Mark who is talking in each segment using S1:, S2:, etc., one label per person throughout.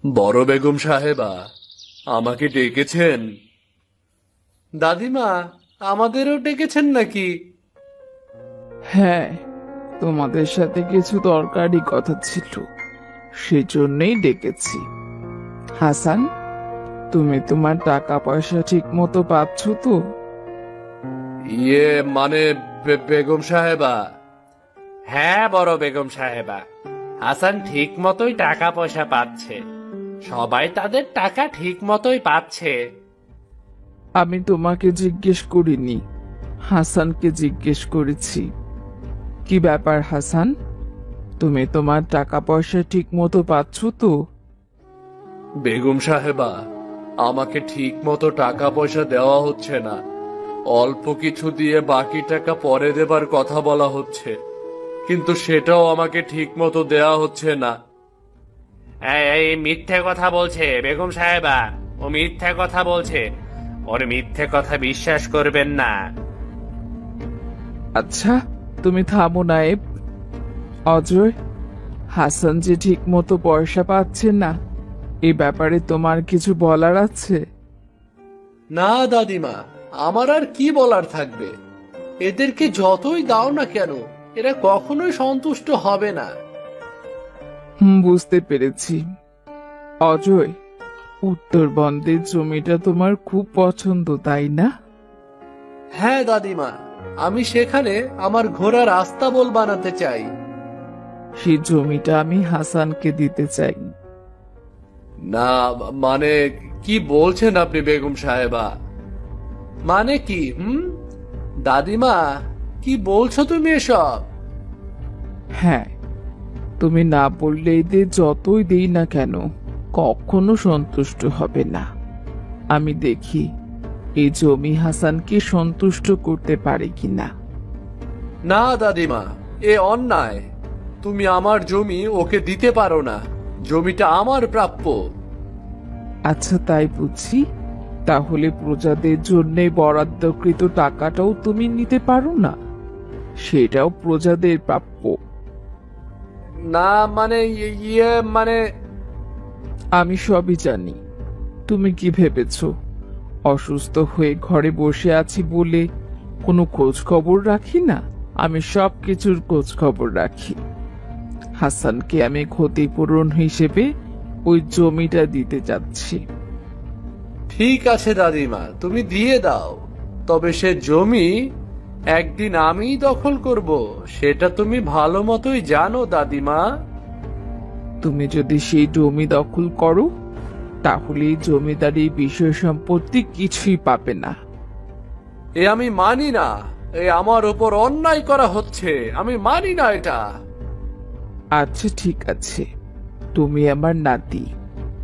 S1: বড় বেগম সাহেবা, আমাকে ডেকেছেন? দাদিমা, আমাদেরও ডেকেছেন নাকি?
S2: হ্যাঁ, তোমাদের সাথে কিছু দরকারি কথা ছিল, সেজন্যই ডেকেছি। হাসান, তুমি তোমার টাকা পয়সা ঠিক মতো পাচ্ছ তো?
S1: ইয়ে মানে বেগম সাহেবা। হ্যাঁ বড় বেগম সাহেবা, হাসান ঠিক মতোই টাকা পয়সা পাচ্ছে। সবাই তাদের টাকা ঠিক মতোই পাচ্ছে।
S2: আমি তোমাকে জিজ্ঞেস করিনি, হাসানকে জিজ্ঞেস করেছি। কি ব্যাপার হাসান, তুমি তোমার টাকা পয়সা ঠিক মতো পাচ্ছ তো?
S1: বেগম সাহেবা, আমাকে ঠিক মতো টাকা পয়সা দেওয়া হচ্ছে না। অল্প কিছু দিয়ে বাকি টাকা পরে দেবার কথা বলা হচ্ছে, কিন্তু সেটাও আমাকে ঠিক মতো দেওয়া হচ্ছে না। এই মিথ্যে কথা বলছে বেগম সাহেবা, ও মিথ্যে কথা বলছে। ওর মিথ্যে কথা বিশ্বাস করবেন না।
S2: আচ্ছা, তুমি থামো নায়েব। অজয়, হাসান যে ঠিক মতো পয়সা পাচ্ছে না, এই ব্যাপারে তোমার কিছু বলার আছে?
S1: না দাদিমা, আমার আর কি বলার থাকবে। এদেরকে যতই দাও না কেন, এরা কখনোই সন্তুষ্ট হবে না।
S2: বুঝতে পেরেছি। অজয়, উত্তরবঙ্গের জমিটা তোমার খুব পছন্দ, তাই না?
S1: হ্যাঁ দাদিমা, আমি সেখানে আমার ঘোড়ার আস্তাবল বানাতে চাই।
S2: সেই জমিটা আমি হাসানকে দিতে চাই।
S1: না, মানে কি বলছেন আপনি বেগম সাহেবা? মানে কি? দাদিমা, কি বলছো তুমি এসব?
S2: হ্যাঁ, তুমি না বললে এদের যতই দেই না কেন কখনো সন্তুষ্ট হবে না। আমি দেখি এই জমি হাসানকে সন্তুষ্ট করতে পারে কিনা।
S1: না দাদিমা, এ অন্যায়। তুমি আমার জমি ওকে দিতে পারো না। জমিটা আমার প্রাপ্য।
S2: আচ্ছা, তাই বুঝছি। তাহলে প্রজাদের জন্য বরাদ্দকৃত টাকাটাও তুমি নিতে পারো না? সেটাও প্রজাদের প্রাপ্য।
S1: না মানে মানে
S2: আমি সবই জানি। তুমি কি ভেবেছো অসুস্থ হয়ে ঘরে বসে আছি বলে কোনো খোঁজ খবর রাখি না? আমি সব কিছুর খোঁজ খবর রাখি। হাসানকে আমি ক্ষতিপূরণ হিসেবে ওই জমিটা দিতে যাচ্ছি।
S1: ঠিক আছে দাদিমা, তুমি দিয়ে দাও। তবে সে জমি একদিন আমি দখল করব, সেটা তুমি ভালো মতোই জানো দাদিমা।
S2: তুমি যদি সেই জমি দখল করো, তাহলে এই জমিদারি বিষয় সম্পত্তি কিছুই পাবে না।
S1: এ আমি মানি না। এ আমার উপর অন্যায় করা হচ্ছে, আমি মানি না এটা।
S2: আচ্ছা ঠিক আছে, তুমি আমার নাতি,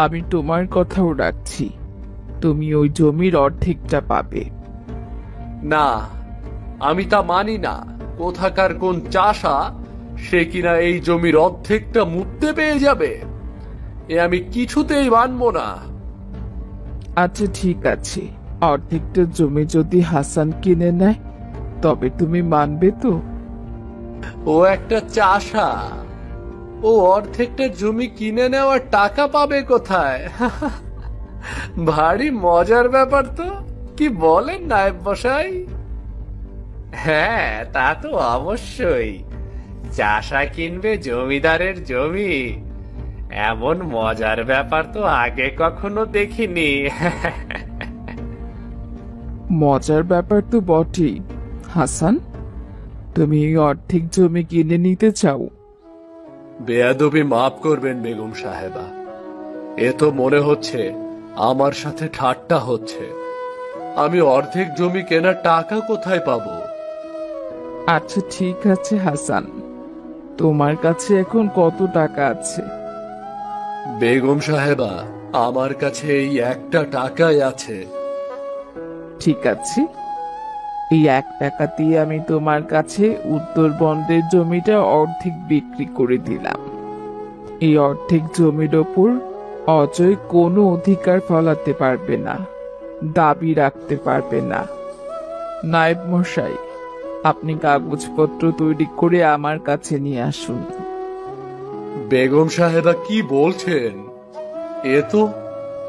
S2: আমি তোমার কথাও রাখছি। তুমি ওই জমির অর্ধেকটা পাবে।
S1: না, আমি তা মানি না। কোথাকার কোন চাষা সে কিনা এই জমির অর্ধেকটা মুদ্দে পেয়ে যাবে? এ আমি কিছুতেই মানবো না।
S2: আচ্ছা ঠিক আছে, অর্ধেকটা জমি যদি হাসান কিনে নেয়, তবে তুমি মানবে তো?
S1: ও একটা চাষা, ও অর্ধেকটা জমি কিনে নেওয়ার টাকা পাবে কোথায়? ভারী মজার ব্যাপার তো। কি বলেন নায়েব মশাই? হ্যাঁ, তা তো অবশ্যই। চাষা কিনবে জমিদারের জমি, এমন মজার ব্যাপার তো আগে কখনো দেখিনি।
S2: মজার ব্যাপার তো বটেই। হাসান, তুমি এই অর্ধেক জমি কিনে নিতে চাও?
S1: বেয়াদবি মাফ করবেন বেগম সাহেবা, এ তো মনে হচ্ছে আমার সাথে ঠাট্টা হচ্ছে। আমি অর্ধেক জমি কেনার টাকা কোথায় পাবো?
S2: আচ্ছা ঠিক আছে হাসান, তোমার কাছে এখন কত টাকা আছে?
S1: বেগম সাহেবা, আমার কাছে এই একটা টাকাই আছে।
S2: ঠিক আছে, এই 1 টাকা দিয়ে আমি তোমার কাছে উত্তরবঙ্গের জমিটা অর্ধেক বিক্রি করে দিলাম। এই অর্ধেক জমির ওপর অজয় কোনো অধিকার ফলাতে পারবে না, দাবি রাখতে পারবে না। নায়েব মশাই, আপনি কাগজপত্র তৈরি করে আমার কাছে নিয়ে আসুন।
S1: বেগম সাহেবা কি বলছেন? এ তো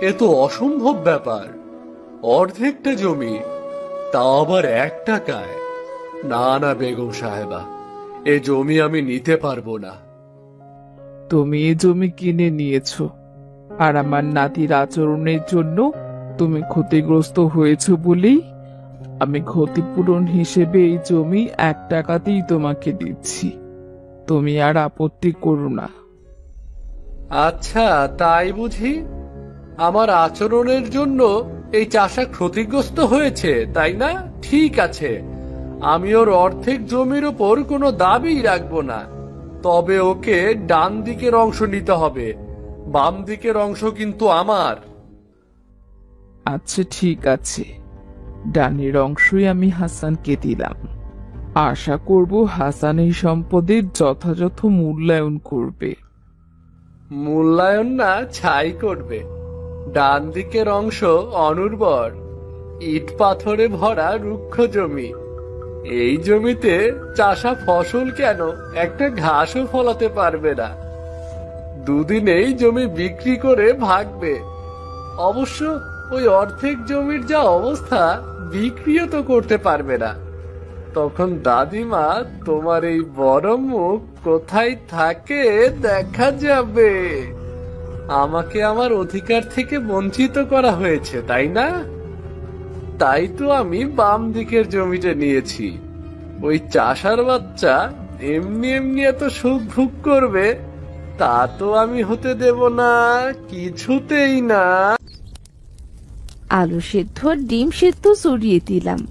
S1: এ তো অসম্ভব ব্যাপার। অর্ধেকটা জমি, তাও আবার 1 টাকায়। না না বেগম সাহেবা, এ জমি আমি নিতে পারবো না।
S2: তুমি এই জমি কিনে নিয়েছো, আর আমার নাতির আচরণের জন্য তুমি ক্ষতিগ্রস্ত হয়েছো বলেই আমি ক্ষতিপূরণ হিসেবে এই জমি 1 টাকাতেই তোমাকে দিচ্ছি। তুমি আর আপত্তি করো না।
S1: আচ্ছা, তাই বুঝি? আমার আচরণের জন্য এই চাষা ক্ষতিগ্রস্ত হয়েছে, তাই না? ঠিক আছে, আমি ওর অর্ধেক জমির ওপর কোনো দাবি রাখবো না। তবে ওকে ডান দিকের অংশ নিতে হবে, বাম দিকের অংশ কিন্তু আমার।
S2: আচ্ছা ঠিক আছে, ডানের অংশই আমি হাসানকে দিলাম। আশা করব হাসান এই সম্পদের যথাযথ মূল্যায়ন করবে।
S1: মূল্যায়ন না, ছাই করবে। ডান দিকের অংশ অনুর্বর, ইট পাথরে ভরা রুক্ষ জমি। এই জমিতে চাষা ফসল কেন, একটা ঘাসও ফলাতে পারবে না। দুদিনেই জমি বিক্রি করে ভাগবে। অবশ্য ওই অর্ধেক জমির যা অবস্থা, বিক্রিও তো করতে পারবে না। তখন দাদিমা, তোমার এই বড় মুখ কোথায় থাকে দেখা যাবে। আমাকে আমার অধিকার থেকে বঞ্চিত করা হয়েছে, তাই না? তাই তো আমি বাম দিকের জমিটা নিয়েছি। ওই চাষার বাচ্চা এমনি এমনি এত সুখ ভোগ করবে, তা তো আমি হতে দেব না, কিছুতেই না।
S3: আলু সেদ্ধ আর ডিম সেদ্ধ চড়িয়ে দিলাম।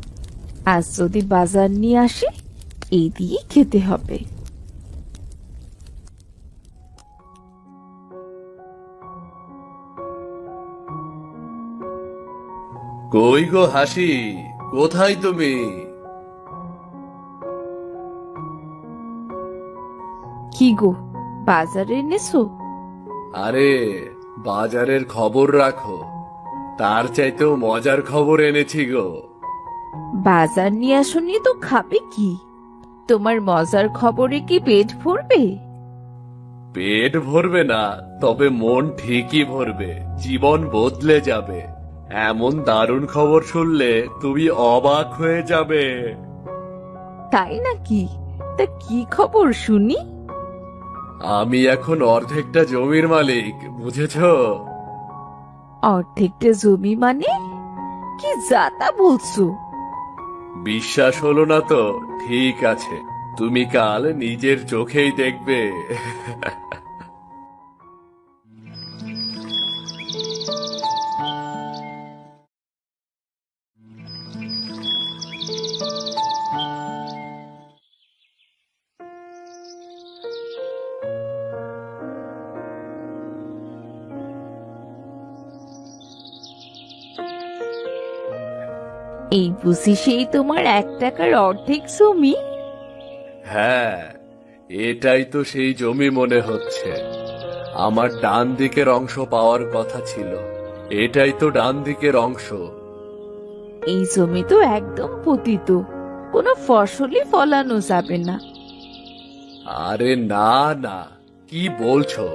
S3: আজ যদি বাজার নিয়ে আসে, এই দিয়ে খেতে হবে।
S1: কই গো হাসি, কোথায় তুমি?
S3: কি গো, বাজারে এনেছো?
S1: আরে, বাজারের খবর রাখো, তার চাইতেও মজার খবর এনেছি গো।
S3: বাজার নিয়ে আসনি তো খাবে কি? তোমার মজার খবরে কি পেট ভরবে?
S1: পেট ভরবে না, তবে মন ঠিকই ভরবে, জীবন বদলে যাবে। এমন দারুণ খবর শুনলে তুমি অবাক হয়ে যাবে।
S3: তাই নাকি? তা কি খবর শুনি?
S1: আমি এখন অর্ধেকটা জমির মালিক, বুঝেছো?
S3: অর্ধেকটা জমি মানে? কি যাতা বলছো?
S1: বিশ্বাস হলো না তো ঠিক আছে, তুমি কাল নিজের চোখেই দেখবে।
S3: এই বুঝি সেই তোমার 1 টাকার অর্ধেক জমি?
S1: হ্যাঁ, এটাই তো সেই জমি মনে হচ্ছে। আমার ডান দিকের অংশ পাওয়ার কথা ছিল। এটাই তো ডান দিকের অংশ।
S3: এই জমি তো একদম পতিত, কোনো ফসলই ফলানো যাবে না।
S1: আরে না না, কি বলছো?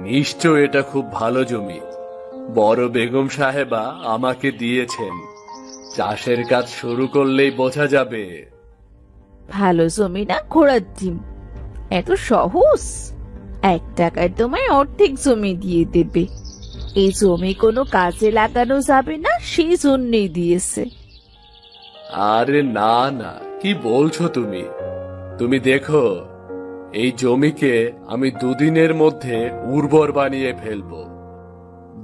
S1: নিশ্চয় এটা খুব ভালো জমি। বড় বেগম সাহেবা আমাকে দিয়েছেন। চাষের কাজ শুরু করলেই বোঝা যাবে।
S3: ভালো জমি না ঘোড়ার ডিম, এত সহজ? 1 টাকায় তোমায় অর্ধেক জমি দিয়ে দেবে। এই জমি কোনো কাজে লাগানো যাবে না, সেই জন্যই দিয়েছে।
S1: আরে না না, কি বলছো তুমি? তুমি দেখো, এই জমিকে আমি দুদিনের মধ্যে উর্বর বানিয়ে ফেলবো।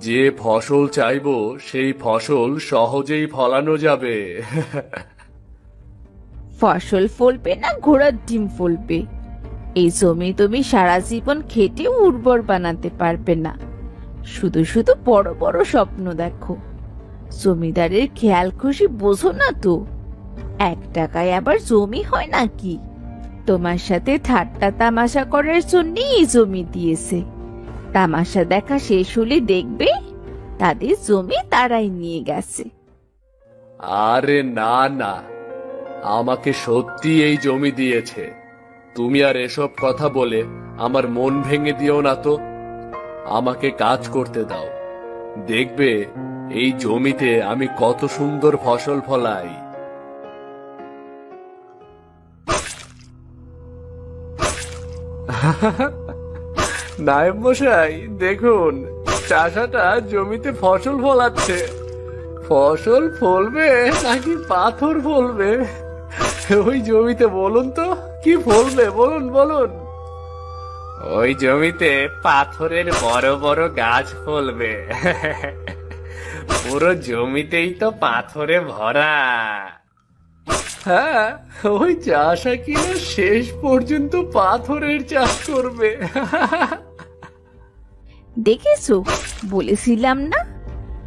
S1: যে ফসল চাইবো সেই ফসল সহজেই ফলানো যাবে।
S3: ফসল ফলবে না ঘোড়ার ডিম ফলবে? এই জমি তুমি সারা জীবন খেটে উর্বর বানাতে পারবে না। শুধু শুধু বড় বড় স্বপ্ন দেখো। জমিদারের খেয়াল খুশি বোঝো না তো? 1 টাকায় আবার জমি হয় নাকি? তোমার সাথে ঠাট্টা তামাশা করার জন্যই এই জমি দিয়েছে। তামাশা দেখা শেষ হলে দেখবে তাদের জমি তারাই নিয়ে গেছে।
S1: আরে না না, আমাকে সত্যি এই জমি দিয়েছে। তুমি আর এসব কথা বলে আমার মন ভেঙে দিও না তো। আমাকে কাজ করতে দাও। দেখবে এই জমিতে আমি কত সুন্দর ফসল ফলাই। নায়েব মশাই, দেখুন চাষাটা জমিতে ফসল ফলাচ্ছে। ফসল ফলবে নাকি পাথর ফলবে ওই জমিতে, বলুন তো কি ফলবে? বলুন বলুন। ওই জমিতে পাথরের বড় বড় গাছ ফলবে। পুরো জমিতেই তো পাথরে ভরা। হ্যাঁ, ওই চাষা কিনা শেষ পর্যন্ত পাথরের চাষ করবে।
S3: দেখেছো, বলেছিলাম না,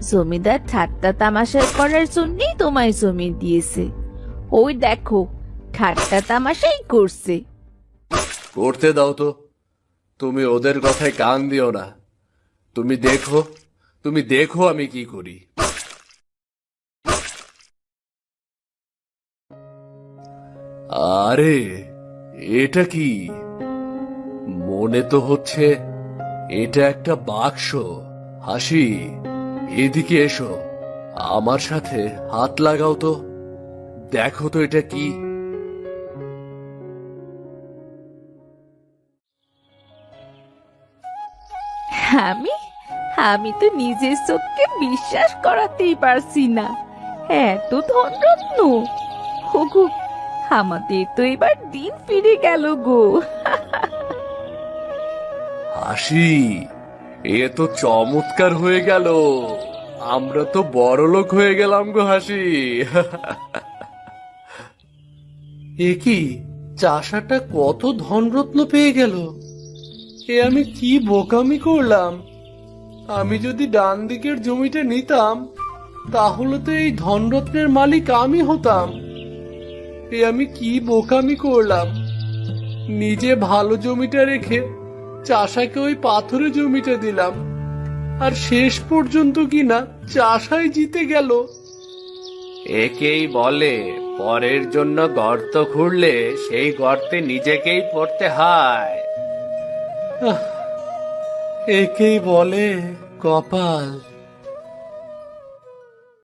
S3: জমিদার ঠাট্টা তামাশা করার জন্যই তোমায় জমি দিয়েছে। ওই দেখো, ঠাট্টা তামাশাই করছে।
S1: করতে দাও তো, তুমি ওদের কথায় কান দিও না। তুমি দেখো আমি কি করি। আরে, এটা কি? মনে তো হচ্ছে এটা একটা বাক্স। হাসি, এদিকে এসো, আমার সাথে হাত লাগাও তো, দেখো তো এটা কি।
S3: আমি আমি তো নিজের চোখকে বিশ্বাস করাতেই পারছি না, এত ধনরত্ন। ওগো, আমাদের তো এবার দিন ফিরে গেল গো।
S1: হাসি, এ তো চমৎকার হয়ে গেল। আমরা তো বড়লোক হয়ে গেলাম গো হাসি। এ কি, চাষাটা কত ধনরত্ন পেয়ে গেল! এ আমি কি বোকামি করলাম! আমি যদি ডান দিকের জমিটা নিতাম, তাহলে তো এই ধনরত্নের মালিক আমি হতাম। এ আমি কি বোকামি করলাম! নিজে ভালো জমিটা রেখে চাষাকে ওই পাথরে জমিটা দিলাম, আর শেষ পর্যন্ত কিনা চাষাই জিতে গেল। একেই বলে পরের জন্য গর্ত খুঁড়লে সেই গর্তে নিজেকেই পড়তে হয়। একেই বলে কপাল।